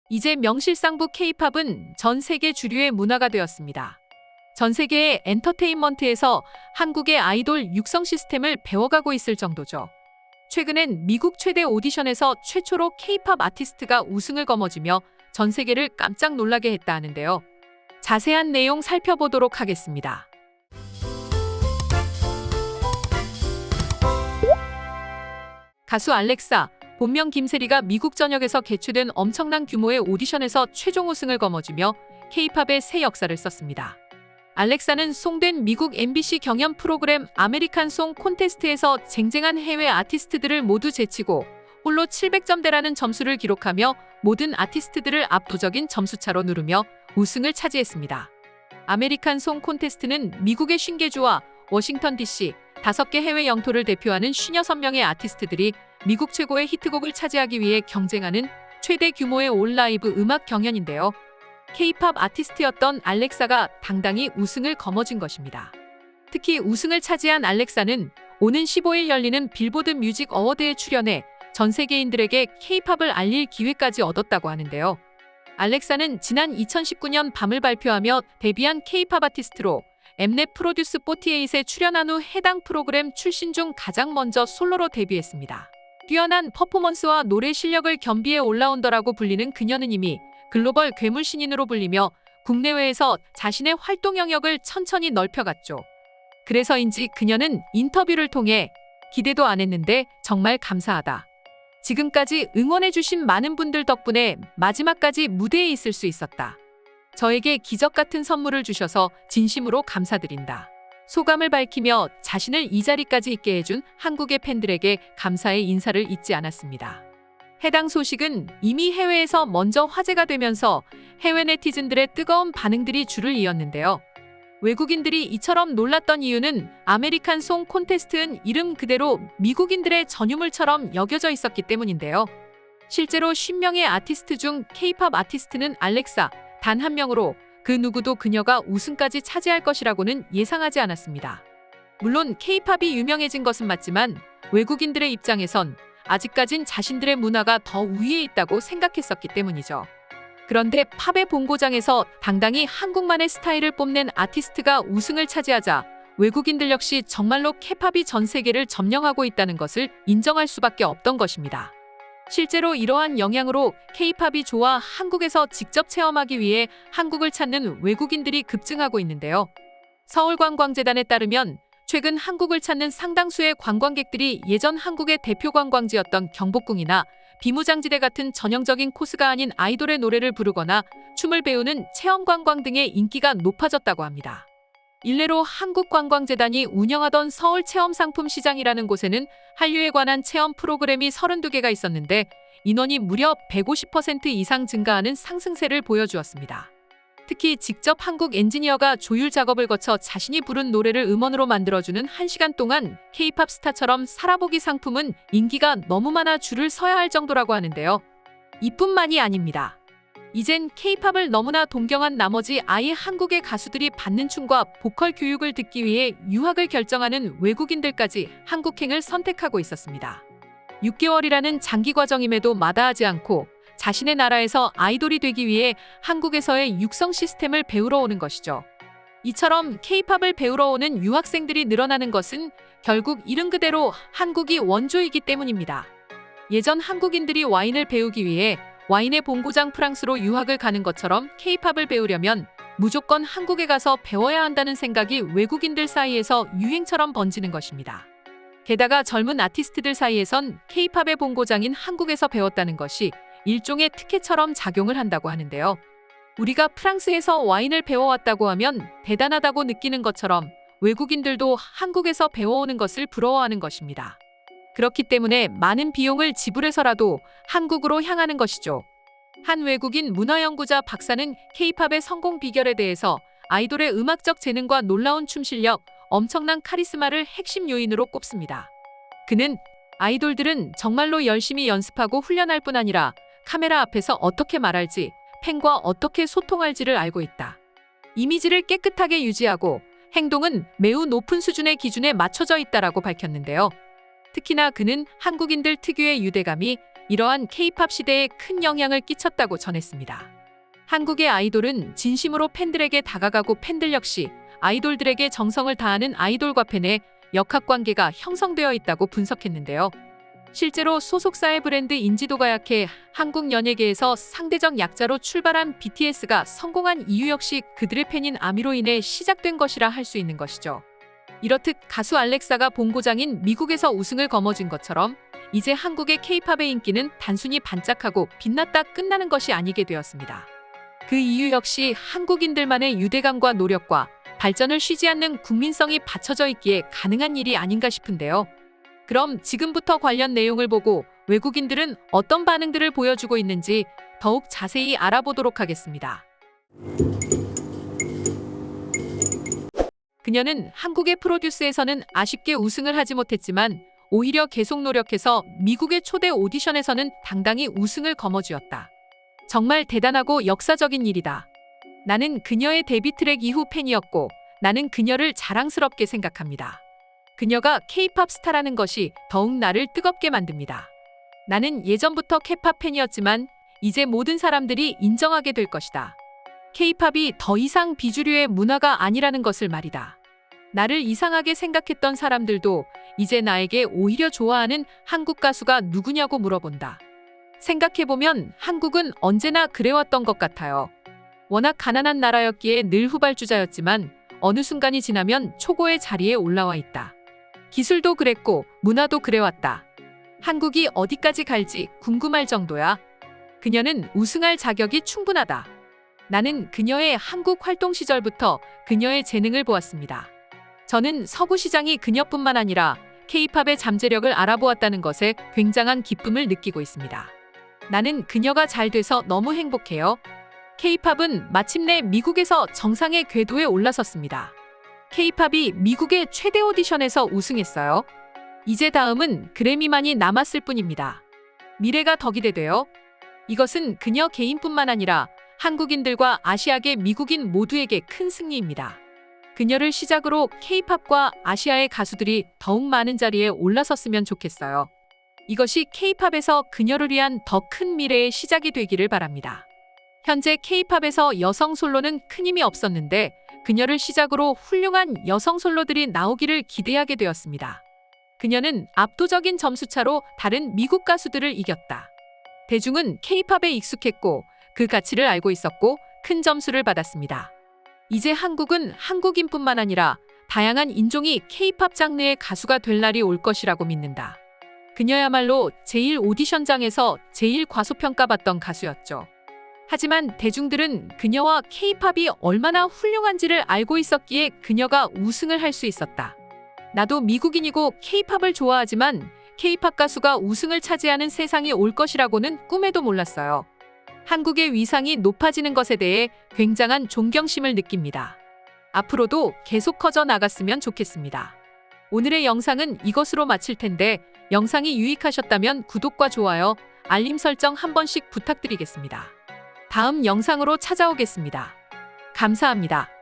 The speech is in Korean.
이제 명실상부 K-팝은 전 세계 주류의 문화가 되었습니다. 전 세계의 엔터테인먼트에서 한국의 아이돌 육성 시스템을 배워가고 있을 정도죠. 최근엔 미국 최대 오디션에서 최초로 K-팝 아티스트가 우승을 거머쥐며 전 세계를 깜짝 놀라게 했다 하는데요. 자세한 내용 살펴보도록 하겠습니다. 가수 알렉사, 본명 김세리가 미국 전역에서 개최된 엄청난 규모의 오디션에서 최종 우승을 거머쥐며 K-팝의 새 역사를 썼습니다. 알렉사는 송된 미국 MBC 경연 프로그램 아메리칸 송 콘테스트에서 쟁쟁한 해외 아티스트들을 모두 제치고 홀로 700점대라는 점수를 기록하며 모든 아티스트들을 압도적인 점수차로 누르며 우승을 차지했습니다. 아메리칸 송 콘테스트는 미국의 50개주와 워싱턴 DC, 5개 해외 영토를 대표하는 56명의 아티스트들이 미국 최고의 히트곡을 차지하기 위해 경쟁하는 최대 규모의 온라이브 음악 경연인데요. K-팝 아티스트였던 알렉사가 당당히 우승을 거머쥔 것입니다. 특히 우승을 차지한 알렉사는 오는 15일 열리는 빌보드 뮤직 어워드에 출연해 전 세계인들에게 K-팝을 알릴 기회까지 얻었다고 하는데요. 알렉사는 지난 2019년 밤을 발표하며 데뷔한 K-팝 아티스트로 엠넷 프로듀스 48에 출연한 후 해당 프로그램 출신 중 가장 먼저 솔로로 데뷔했습니다. 뛰어난 퍼포먼스와 노래 실력을 겸비해 올라운더라고 불리는 그녀는 이미 글로벌 괴물 신인으로 불리며 국내외에서 자신의 활동 영역을 천천히 넓혀갔죠. 그래서인지 그녀는 인터뷰를 통해 기대도 안 했는데 정말 감사하다. 지금까지 응원해주신 많은 분들 덕분에 마지막까지 무대에 있을 수 있었다. 저에게 기적 같은 선물을 주셔서 진심으로 감사드린다. 소감을 밝히며 자신을 이 자리까지 있게 해준 한국의 팬들에게 감사의 인사를 잊지 않았습니다. 해당 소식은 이미 해외에서 먼저 화제가 되면서 해외 네티즌들의 뜨거운 반응들이 줄을 이었는데요. 외국인들이 이처럼 놀랐던 이유는 아메리칸 송 콘테스트는 이름 그대로 미국인들의 전유물처럼 여겨져 있었기 때문인데요. 실제로 50명의 아티스트 중 K-팝 아티스트는 알렉사 단 한 명으로 그 누구도 그녀가 우승까지 차지할 것이라고는 예상하지 않았습니다. 물론 K-팝이 유명해진 것은 맞지만 외국인들의 입장에선 아직까진 자신들의 문화가 더 위에 있다고 생각했었기 때문이죠. 그런데 팝의 본고장에서 당당히 한국만의 스타일을 뽐낸 아티스트가 우승을 차지하자 외국인들 역시 정말로 K-팝이 전 세계를 점령하고 있다는 것을 인정할 수밖에 없던 것입니다. 실제로 이러한 영향으로 K-팝이 좋아 한국에서 직접 체험하기 위해 한국을 찾는 외국인들이 급증하고 있는데요. 서울관광재단에 따르면 최근 한국을 찾는 상당수의 관광객들이 예전 한국의 대표 관광지였던 경복궁이나 비무장지대 같은 전형적인 코스가 아닌 아이돌의 노래를 부르거나 춤을 배우는 체험관광 등의 인기가 높아졌다고 합니다. 일례로 한국관광재단이 운영하던 서울체험상품시장이라는 곳에는 한류에 관한 체험 프로그램이 32개가 있었는데 인원이 무려 150% 이상 증가하는 상승세를 보여주었습니다. 특히 직접 한국 엔지니어가 조율 작업을 거쳐 자신이 부른 노래를 음원으로 만들어주는 1시간 동안 K-팝 스타처럼 살아보기 상품은 인기가 너무 많아 줄을 서야 할 정도라고 하는데요. 이뿐만이 아닙니다. 이젠 K-팝을 너무나 동경한 나머지 아예 한국의 가수들이 받는 춤과 보컬 교육을 듣기 위해 유학을 결정하는 외국인들까지 한국행을 선택하고 있었습니다. 6개월이라는 장기 과정임에도 마다하지 않고 자신의 나라에서 아이돌이 되기 위해 한국에서의 육성 시스템을 배우러 오는 것이죠. 이처럼 K-팝을 배우러 오는 유학생들이 늘어나는 것은 결국 이름 그대로 한국이 원조이기 때문입니다. 예전 한국인들이 와인을 배우기 위해 와인의 본고장 프랑스로 유학을 가는 것처럼 K-팝을 배우려면 무조건 한국에 가서 배워야 한다는 생각이 외국인들 사이에서 유행처럼 번지는 것입니다. 게다가 젊은 아티스트들 사이에선 K-팝의 본고장인 한국에서 배웠다는 것이 일종의 특혜처럼 작용을 한다고 하는데요. 우리가 프랑스에서 와인을 배워왔다고 하면 대단하다고 느끼는 것처럼 외국인들도 한국에서 배워오는 것을 부러워하는 것입니다. 그렇기 때문에 많은 비용을 지불해서라도 한국으로 향하는 것이죠. 한 외국인 문화연구자 박사는 K-팝의 성공 비결에 대해서 아이돌의 음악적 재능과 놀라운 춤 실력, 엄청난 카리스마를 핵심 요인으로 꼽습니다. 그는 아이돌들은 정말로 열심히 연습하고 훈련할 뿐 아니라 카메라 앞에서 어떻게 말할지, 팬과 어떻게 소통할지를 알고 있다. 이미지를 깨끗하게 유지하고 행동은 매우 높은 수준의 기준에 맞춰져 있다라고 밝혔는데요. 특히나 그는 한국인들 특유의 유대감이 이러한 K-팝 시대에 큰 영향을 끼쳤다고 전했습니다. 한국의 아이돌은 진심으로 팬들에게 다가가고 팬들 역시 아이돌들에게 정성을 다하는 아이돌과 팬의 역학관계가 형성되어 있다고 분석했는데요. 실제로 소속사의 브랜드 인지도가 약해 한국 연예계에서 상대적 약자로 출발한 BTS가 성공한 이유 역시 그들의 팬인 아미로 인해 시작된 것이라 할 수 있는 것이죠. 이렇듯 가수 알렉사가 본고장인 미국에서 우승을 거머쥔 것처럼 이제 한국의 K-팝의 인기는 단순히 반짝하고 빛났다 끝나는 것이 아니게 되었습니다. 그 이유 역시 한국인들만의 유대감과 노력과 발전을 쉬지 않는 국민성이 받쳐져 있기에 가능한 일이 아닌가 싶은데요. 그럼 지금부터 관련 내용을 보고 외국인들은 어떤 반응들을 보여주고 있는지 더욱 자세히 알아보도록 하겠습니다. 그녀는 한국의 프로듀스에서는 아쉽게 우승을 하지 못했지만 오히려 계속 노력해서 미국의 초대 오디션에서는 당당히 우승을 거머쥐었다. 정말 대단하고 역사적인 일이다. 나는 그녀의 데뷔 트랙 이후 팬이었고 나는 그녀를 자랑스럽게 생각합니다. 그녀가 K-팝 스타라는 것이 더욱 나를 뜨겁게 만듭니다. 나는 예전부터 K-팝 팬이었지만 이제 모든 사람들이 인정하게 될 것이다. K-팝이 더 이상 비주류의 문화가 아니라는 것을 말이다. 나를 이상하게 생각했던 사람들도 이제 나에게 오히려 좋아하는 한국 가수가 누구냐고 물어본다. 생각해보면 한국은 언제나 그래왔던 것 같아요. 워낙 가난한 나라였기에 늘 후발주자였지만 어느 순간이 지나면 초고의 자리에 올라와 있다. 기술도 그랬고 문화도 그래왔다. 한국이 어디까지 갈지 궁금할 정도야. 그녀는 우승할 자격이 충분하다. 나는 그녀의 한국 활동 시절부터 그녀의 재능을 보았습니다. 저는 서구시장이 그녀뿐만 아니라 K-팝의 잠재력을 알아보았다는 것에 굉장한 기쁨을 느끼고 있습니다. 나는 그녀가 잘 돼서 너무 행복해요. K-팝은 마침내 미국에서 정상의 궤도에 올라섰습니다. K-팝이 미국의 최대 오디션에서 우승했어요. 이제 다음은 그래미만이 남았을 뿐입니다. 미래가 더 기대돼요. 이것은 그녀 개인뿐만 아니라 한국인들과 아시아계 미국인 모두에게 큰 승리입니다. 그녀를 시작으로 K-팝과 아시아의 가수들이 더욱 많은 자리에 올라섰으면 좋겠어요. 이것이 K-팝에서 그녀를 위한 더 큰 미래의 시작이 되기를 바랍니다. 현재 K-팝에서 여성 솔로는 큰 힘이 없었는데 그녀를 시작으로 훌륭한 여성 솔로들이 나오기를 기대하게 되었습니다. 그녀는 압도적인 점수차로 다른 미국 가수들을 이겼다. 대중은 K-팝에 익숙했고 그 가치를 알고 있었고 큰 점수를 받았습니다. 이제 한국은 한국인뿐만 아니라 다양한 인종이 K-팝 장르의 가수가 될 날이 올 것이라고 믿는다. 그녀야말로 제일 오디션장에서 제일 과소평가받던 가수였죠. 하지만 대중들은 그녀와 K-팝이 얼마나 훌륭한지를 알고 있었기에 그녀가 우승을 할 수 있었다. 나도 미국인이고 K-팝을 좋아하지만 K-팝 가수가 우승을 차지하는 세상이 올 것이라고는 꿈에도 몰랐어요. 한국의 위상이 높아지는 것에 대해 굉장한 존경심을 느낍니다. 앞으로도 계속 커져 나갔으면 좋겠습니다. 오늘의 영상은 이것으로 마칠 텐데 영상이 유익하셨다면 구독과 좋아요, 알림 설정 한 번씩 부탁드리겠습니다. 다음 영상으로 찾아오겠습니다. 감사합니다.